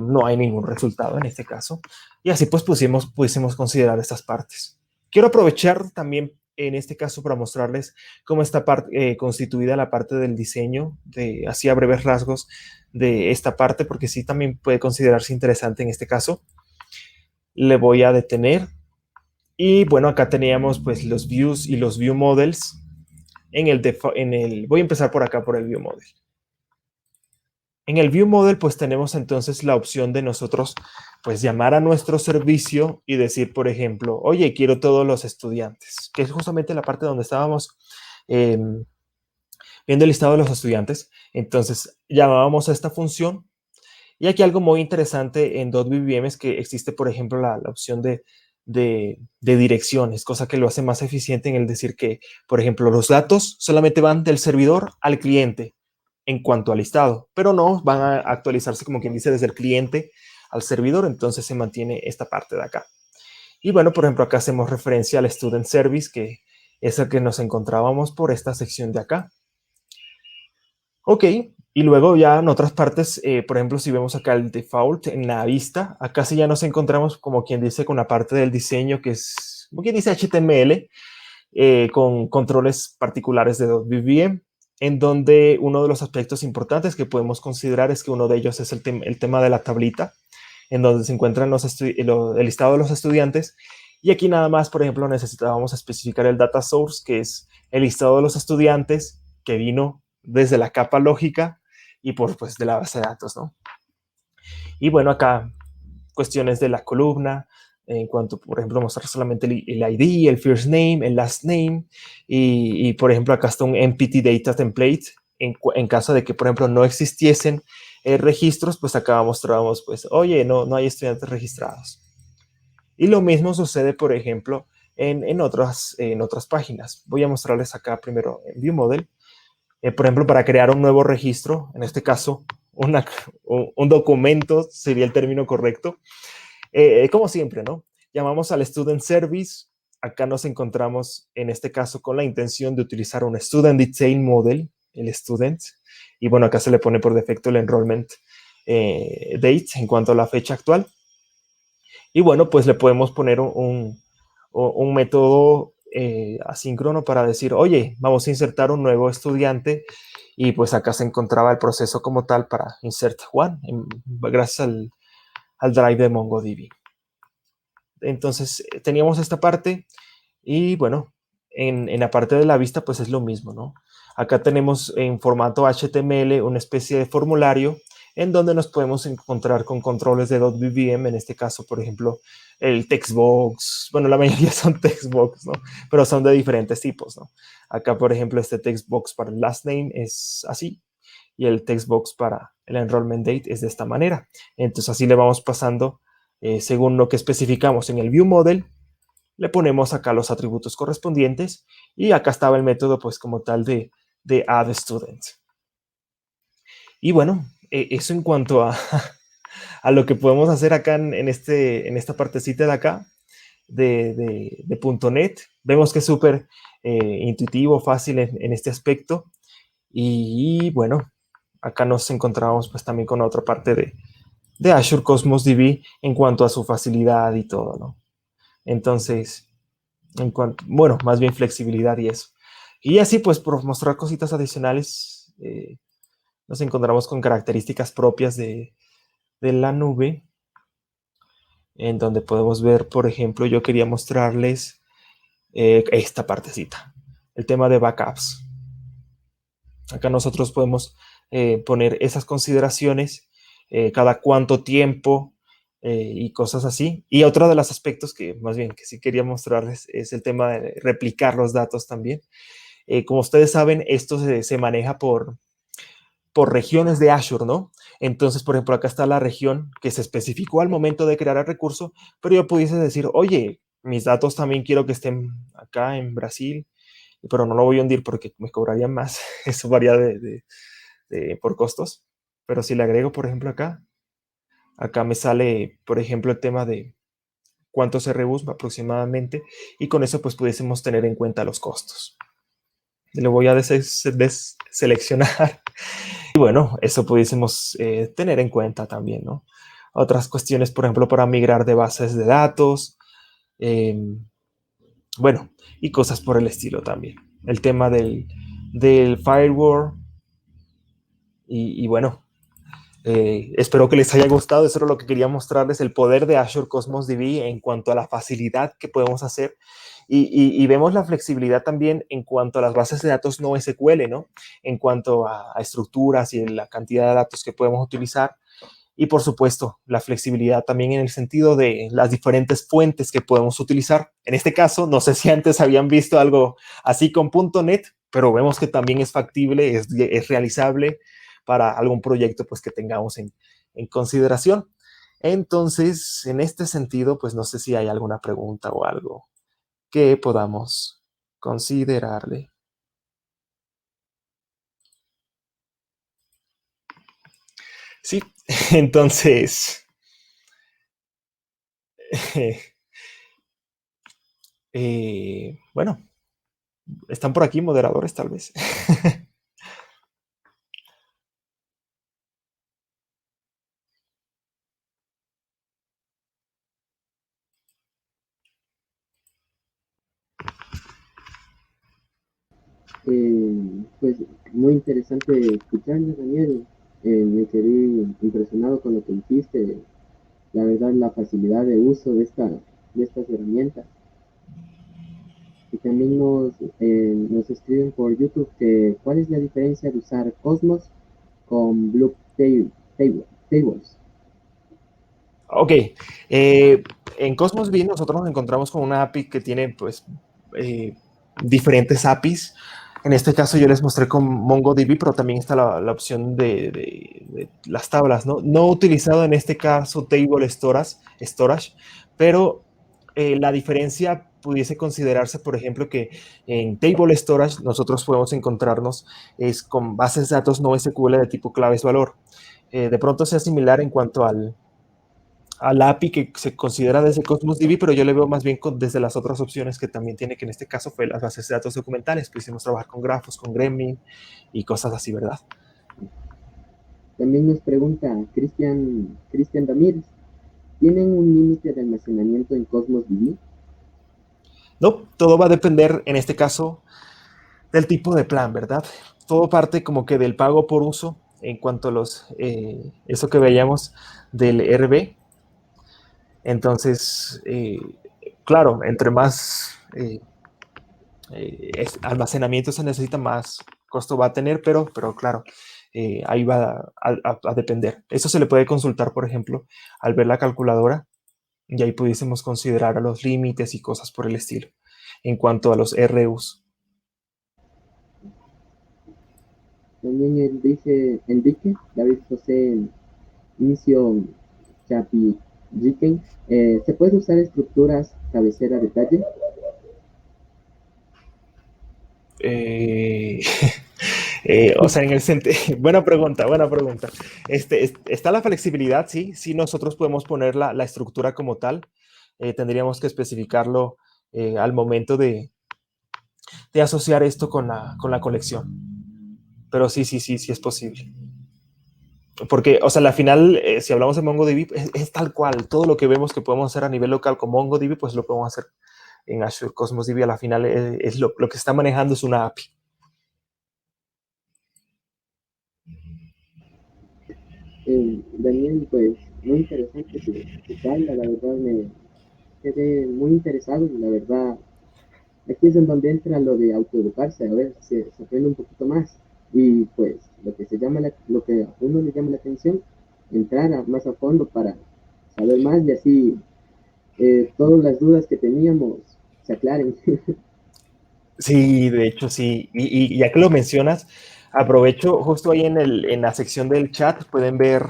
no hay ningún resultado en este caso. Y así pues pudiésemos considerar estas partes. Quiero aprovechar también en este caso para mostrarles cómo está constituida la parte del diseño, así a breves rasgos de esta parte, porque sí también puede considerarse interesante en este caso. Le voy a detener. Y bueno, acá teníamos pues los views y los view models. Voy a empezar por acá, por el view model. En el view model, pues tenemos entonces la opción de nosotros, pues llamar a nuestro servicio y decir, por ejemplo, oye, quiero todos los estudiantes, que es justamente la parte donde estábamos viendo el listado de los estudiantes. Entonces, llamábamos a esta función. Y aquí algo muy interesante en .vvm es que existe, por ejemplo, la opción de direcciones, cosa que lo hace más eficiente en el decir que, por ejemplo, los datos solamente van del servidor al cliente en cuanto al listado, pero no van a actualizarse, como quien dice, desde el cliente al servidor, entonces se mantiene esta parte de acá. Y bueno, por ejemplo, acá hacemos referencia al Student Service, que es el que nos encontrábamos por esta sección de acá. Ok, y luego ya en otras partes, por ejemplo, si vemos acá el default en la vista, acá sí ya nos encontramos, como quien dice, con la parte del diseño, que es, como quien dice, HTML, con controles particulares de .vvm, en donde uno de los aspectos importantes que podemos considerar es que uno de ellos es el tema de la tablita, en donde se encuentran el listado de los estudiantes. Y aquí nada más, por ejemplo, necesitábamos especificar el data source, que es el listado de los estudiantes que vino desde la capa lógica y pues de la base de datos, ¿no? Y bueno, acá cuestiones de la columna, en cuanto, por ejemplo, mostrar solamente el ID, el first name, el last name, y por ejemplo, acá está un empty data template, en caso de que, por ejemplo, no existiesen registros, pues acá mostramos, pues, oye, no hay estudiantes registrados. Y lo mismo sucede, por ejemplo, en otras páginas. Voy a mostrarles acá primero en ViewModel. Por ejemplo, para crear un nuevo registro, en este caso, un documento sería el término correcto. Como siempre, ¿no? Llamamos al Student Service. Acá nos encontramos, en este caso, con la intención de utilizar un Student Detail Model, el Student. Y bueno, acá se le pone por defecto el Enrollment Date en cuanto a la fecha actual. Y bueno, pues le podemos poner un método asíncrono para decir, oye, vamos a insertar un nuevo estudiante, y pues acá se encontraba el proceso como tal para insert one, gracias al drive de MongoDB. Entonces teníamos esta parte y bueno, en la parte de la vista pues es lo mismo, ¿no? Acá tenemos en formato HTML una especie de formulario en donde nos podemos encontrar con controles de .vvm, en este caso, por ejemplo, el textbox. Bueno, la mayoría son textbox, ¿no? Pero son de diferentes tipos, ¿no? Acá, por ejemplo, este textbox para el last name es así y el textbox para el enrollment date es de esta manera. Entonces así le vamos pasando según lo que especificamos en el view model. Le ponemos acá los atributos correspondientes y acá estaba el método pues como tal de add student. Y bueno, eso en cuanto a lo que podemos hacer acá en esta partecita de acá de .NET. Vemos que es súper intuitivo, fácil en este aspecto. Y bueno, acá nos encontramos pues también con otra parte de Azure Cosmos DB en cuanto a su facilidad y todo, ¿no? Entonces, bueno, más bien flexibilidad y eso. Y así, pues, por mostrar cositas adicionales, nos encontramos con características propias de la nube, en donde podemos ver, por ejemplo, yo quería mostrarles esta partecita, el tema de backups. Acá nosotros podemos poner esas consideraciones, cada cuánto tiempo y cosas así. Y otro de los aspectos que más bien que sí quería mostrarles es el tema de replicar los datos también. Como ustedes saben, esto se maneja por regiones de Azure, ¿no? Entonces, por ejemplo, acá está la región que se especificó al momento de crear el recurso, pero yo pudiese decir, oye, mis datos también quiero que estén acá en Brasil, pero no lo voy a hundir porque me cobrarían más. Eso varía por costos. Pero si le agrego, por ejemplo, acá me sale, por ejemplo, el tema de cuántos RUs aproximadamente, y con eso pues pudiésemos tener en cuenta los costos. Lo voy a deseleccionar. Y bueno, eso pudiésemos tener en cuenta también, ¿no? Otras cuestiones, por ejemplo, para migrar de bases de datos, bueno, y cosas por el estilo también. El tema del firewall, y bueno, espero que les haya gustado. Eso era lo que quería mostrarles, el poder de Azure Cosmos DB en cuanto a la facilidad que podemos hacer. Y vemos la flexibilidad también en cuanto a las bases de datos no SQL, ¿no? En cuanto a estructuras y la cantidad de datos que podemos utilizar. Y por supuesto, la flexibilidad también en el sentido de las diferentes fuentes que podemos utilizar. En este caso, no sé si antes habían visto algo así con .NET, pero vemos que también es factible, es realizable para algún proyecto pues, que tengamos en consideración. Entonces, en este sentido, pues no sé si hay alguna pregunta o algo que podamos considerarle. Sí, entonces, bueno, están por aquí moderadores tal vez. Pues muy interesante escucharte, Daniel. Me quedé impresionado con lo que dijiste. La verdad, la facilidad de uso de estas herramientas. Y también nos escriben por YouTube que cuál es la diferencia de usar Cosmos con Tables. Ok, en Cosmos B nosotros nos encontramos con una API que tiene pues diferentes APIs. En este caso yo les mostré con MongoDB, pero también está la opción de las tablas, ¿no? No he utilizado en este caso Table Storage, pero la diferencia pudiese considerarse, por ejemplo, que en Table Storage nosotros podemos encontrarnos es con bases de datos no SQL de tipo claves-valor. De pronto sea similar en cuanto al API que se considera desde Cosmos DB, pero yo le veo más bien desde las otras opciones que también tiene, que en este caso fue las bases de datos documentales. Pusimos trabajar con grafos, con Gremlin y cosas así, ¿verdad? También nos pregunta Cristian Ramírez, ¿tienen un límite de almacenamiento en Cosmos DB? No, todo va a depender, en este caso, del tipo de plan, ¿verdad? Todo parte como que del pago por uso en cuanto a eso que veíamos del RB. Entonces, claro, entre más almacenamiento se necesita, más costo va a tener, pero claro, ahí va a depender. Eso se le puede consultar, por ejemplo, al ver la calculadora, y ahí pudiésemos considerar los límites y cosas por el estilo en cuanto a los RUs. También dice Enrique David José Inicio Chapi Riquen, ¿se puede usar estructuras cabecera detalle? Eh, o sea, en el sentido, buena pregunta, buena pregunta. Está la flexibilidad, sí, sí nosotros podemos poner la estructura como tal. Tendríamos que especificarlo al momento de asociar esto con la colección. Pero sí, sí, sí, sí es posible. Porque, o sea, al final, si hablamos de MongoDB, es tal cual. Todo lo que vemos que podemos hacer a nivel local con MongoDB, pues lo podemos hacer en Azure Cosmos DB. A la final es lo que está manejando es una API. Daniel, pues muy interesante tu charla, la verdad me quedé muy interesado, la verdad. Aquí es en donde entra lo de autoeducarse, a ver, se aprende un poquito más. Y pues lo que lo que a uno le llama la atención, entrar más a fondo para saber más y así todas las dudas que teníamos se aclaren. Sí, de hecho, sí. Y ya que lo mencionas, aprovecho justo ahí en la sección del chat, pueden ver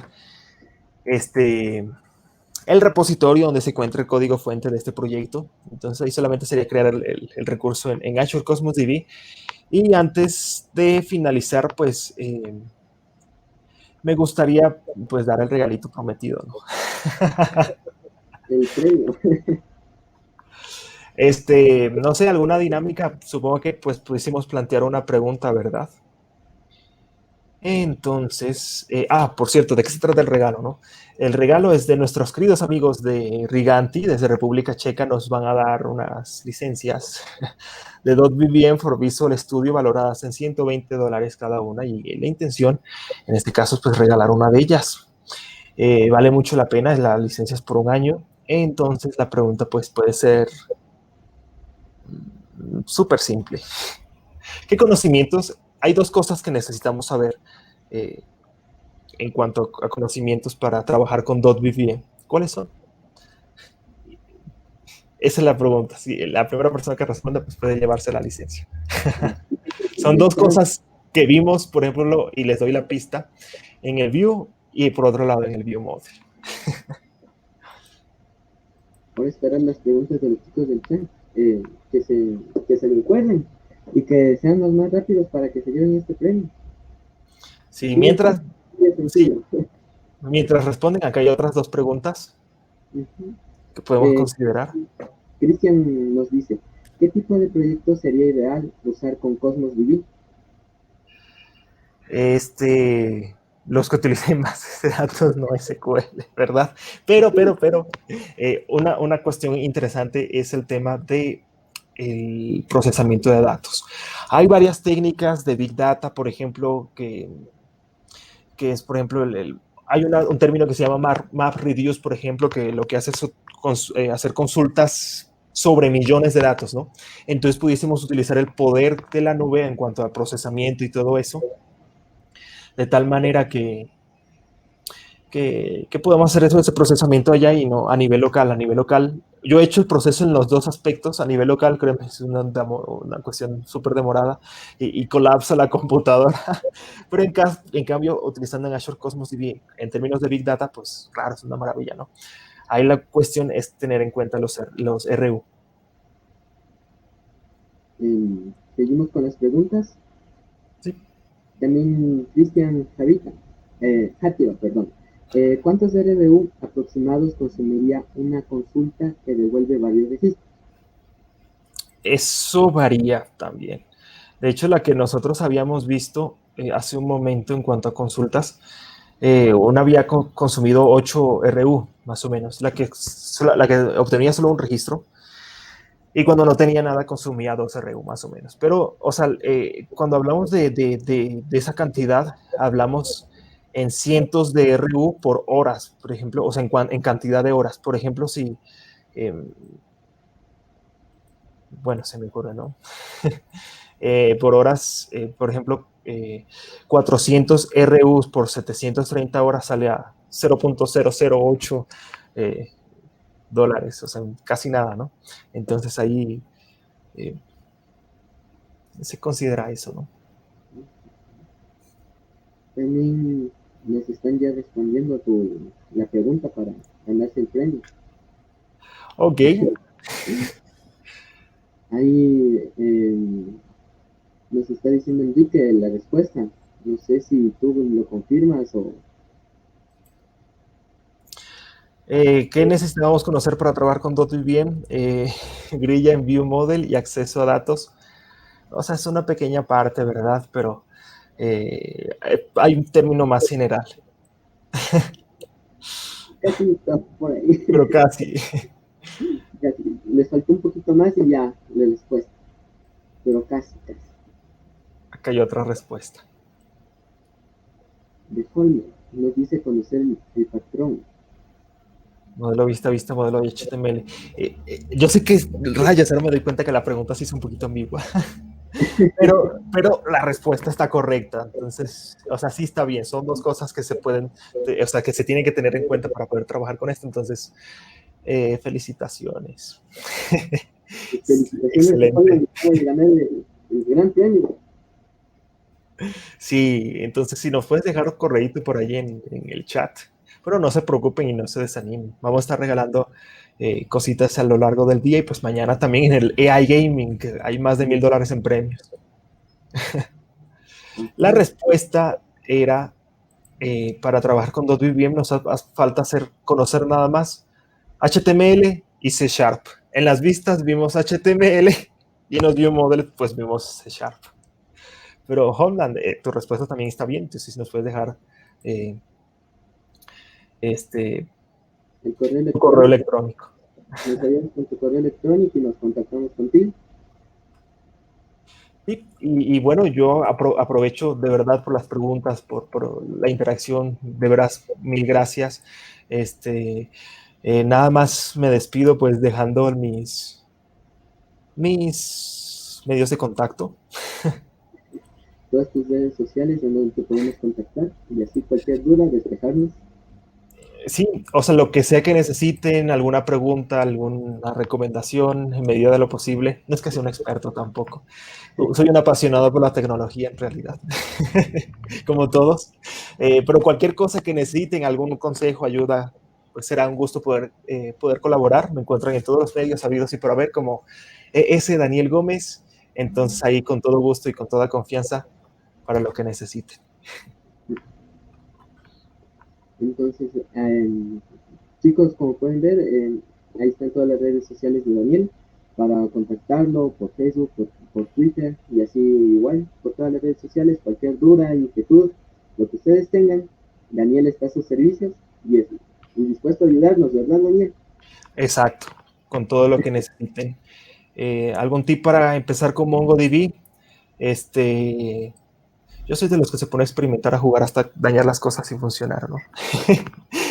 el repositorio donde se encuentra el código fuente de este proyecto. Entonces ahí solamente sería crear el recurso en Azure Cosmos DB. Y antes de finalizar, pues me gustaría pues dar el regalito prometido, ¿no? El premio. No sé, alguna dinámica, supongo que pues pudiésemos plantear una pregunta, ¿verdad? Entonces, por cierto, ¿de qué se trata el regalo, no? El regalo es de nuestros queridos amigos de Riganti, desde República Checa, nos van a dar unas licencias de .vpn for Visual Studio valoradas en $120 cada una y la intención, en este caso, es pues regalar una de ellas. Vale mucho la pena, la licencia es por un año, entonces la pregunta pues puede ser súper simple. ¿Qué conocimientos? Hay dos cosas que necesitamos saber eh, en cuanto a conocimientos para trabajar con .vpn. ¿Cuáles son? Esa es la pregunta. Si la primera persona que responda pues puede llevarse la licencia. Son dos cosas que vimos, por ejemplo, y les doy la pista, en el View y por otro lado en el View Model. Voy a esperar las preguntas de los chicos del chat, que se recuerden y que sean los más rápidos para que se lleven este premio. Sí, Sí, sí, sencillo. mientras responden, acá hay otras dos preguntas Uh-huh. que podemos considerar. Cristian nos dice, ¿qué tipo de proyecto sería ideal usar con Cosmos DB? Los que utilicen bases de datos no SQL, ¿verdad? Pero, una cuestión interesante es el tema de el procesamiento de datos. Hay varias técnicas de Big Data, por ejemplo, que es, por ejemplo, hay un término que se llama MapReduce, por ejemplo, que lo que hace es hacer consultas sobre millones de datos, ¿no? Entonces pudiésemos utilizar el poder de la nube en cuanto a procesamiento y todo eso, de tal manera que podamos hacer eso, ese procesamiento allá y no a nivel local. A nivel local, yo he hecho el proceso en los dos aspectos. A nivel local, creo que es una cuestión súper demorada y colapsa la computadora. Pero en cambio, utilizando en Azure Cosmos DB, en términos de Big Data, pues claro, es una maravilla, ¿no? Ahí la cuestión es tener en cuenta los RU. Seguimos con las preguntas. Sí. También Cristian Játiro, perdón. ¿Cuántos RBU aproximados consumiría una consulta que devuelve varios registros? Eso varía también. De hecho, la que nosotros habíamos visto hace un momento en cuanto a consultas, una había consumido 8 RU, más o menos, la que obtenía solo un registro, y cuando no tenía nada consumía 2 RU, más o menos. Pero, o sea, cuando hablamos de esa cantidad, hablamos en cientos de RU por horas, por ejemplo, o sea, en cantidad de horas. Por ejemplo, si, eh, bueno, se me ocurre, ¿no? Por horas, por ejemplo, 400 RUs por 730 horas sale a 0.008 dólares, o sea, casi nada, ¿no? Entonces ahí eh, se considera eso, ¿no? También nos están ya respondiendo a la pregunta para ganarse el premio. Ok. Ahí nos está diciendo Enrique la respuesta. No sé si tú lo confirmas o... ¿Qué necesitamos conocer para trabajar con .vpn? Grilla en View Model y acceso a datos. O sea, es una pequeña parte, ¿verdad? Pero hay un término más general. Casi está por ahí. Pero casi. Casi. Les faltó un poquito más y ya la respuesta. Pero casi, casi. Acá hay otra respuesta. De Holmer nos dice conocer el patrón. Modelo vista, vista, modelo HTML. Yo sé que rayas, ahora me doy cuenta que la pregunta sí es un poquito ambigua. Pero la respuesta está correcta. Entonces, o sea, sí está bien. Son dos cosas que se pueden, o sea, que se tienen que tener en cuenta para poder trabajar con esto. Entonces, felicitaciones. Felicitaciones de Holmer, Excelente. acaba de ganar el gran premio. Sí, entonces si nos puedes dejar un correíto por ahí en el chat, pero no se preocupen y no se desanimen. Vamos a estar regalando cositas a lo largo del día y pues mañana también en el AI Gaming, que hay más de $1,000 en premios. La Ajá. respuesta era, para trabajar con .vm nos hace falta conocer nada más HTML y C Sharp. En las vistas vimos HTML y en los view models pues vimos C Sharp. Pero Homeland, tu respuesta también está bien, entonces si nos puedes dejar eh, El correo tu correo electrónico. electrónico. Nos ayudas con tu correo electrónico y nos contactamos contigo. Y bueno, yo aprovecho de verdad por las preguntas, por la interacción, de veras, mil gracias. Nada más me despido pues dejando mis medios de contacto. Todas tus redes sociales en donde te podemos contactar y así cualquier duda, despejarnos. Sí, o sea, lo que sea que necesiten, alguna pregunta, alguna recomendación, en medida de lo posible. No es que sea un experto tampoco. Soy un apasionado por la tecnología en realidad, como todos. Pero cualquier cosa que necesiten, algún consejo, ayuda, pues será un gusto poder colaborar. Me encuentran en todos los medios habidos y por haber como ese Daniel Gómez. Entonces ahí con todo gusto y con toda confianza para lo que necesiten. Entonces, chicos, como pueden ver, ahí están todas las redes sociales de Daniel para contactarlo por Facebook, por Twitter y así igual, por todas las redes sociales, cualquier duda, inquietud, lo que ustedes tengan, Daniel está a sus servicios y es dispuesto a ayudarnos, ¿verdad, Daniel? Exacto, con todo lo que necesiten. ¿Algún tip para empezar con MongoDB? Yo soy de los que se pone a experimentar, a jugar hasta dañar las cosas sin funcionar, ¿no?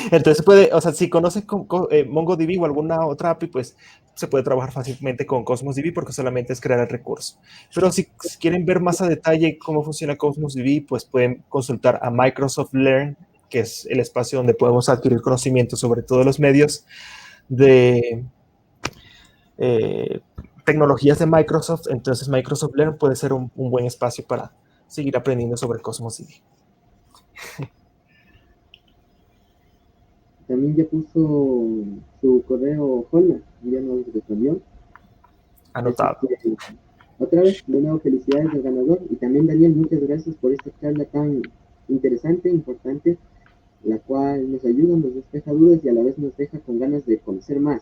Entonces puede, o sea, si conoces MongoDB o alguna otra API, pues se puede trabajar fácilmente con Cosmos DB porque solamente es crear el recurso. Pero si quieren ver más a detalle cómo funciona Cosmos DB, pues pueden consultar a Microsoft Learn, que es el espacio donde podemos adquirir conocimiento sobre todos los medios de tecnologías de Microsoft. Entonces Microsoft Learn puede ser un buen espacio para seguir aprendiendo sobre Cosmos DB. También ya puso su correo Holman, ya nos respondió. Así Anotado. que, otra vez, de nuevo, felicidades al ganador. Y también, Daniel, muchas gracias por esta charla tan interesante, importante, la cual nos ayuda, nos despeja dudas y a la vez nos deja con ganas de conocer más.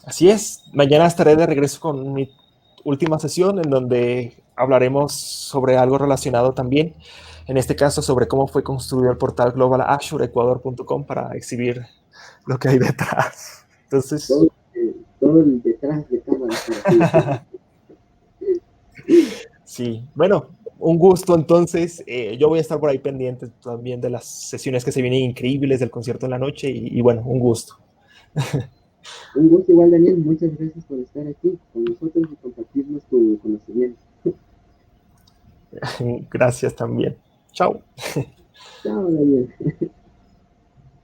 Así es, mañana estaré de regreso con mi última sesión en donde hablaremos sobre algo relacionado también, en este caso sobre cómo fue construido el portal global AzureEcuador.com para exhibir lo que hay detrás. Entonces, Todo, todo el detrás de cámaras, por así decirlo. sí, bueno, un gusto entonces. Yo voy a estar por ahí pendiente también de las sesiones que se vienen increíbles del concierto en la noche y bueno, un gusto. Un gusto igual, Daniel. Muchas gracias por estar aquí con nosotros y compartirnos tu conocimiento. Gracias también. Chao. Chao, Daniel.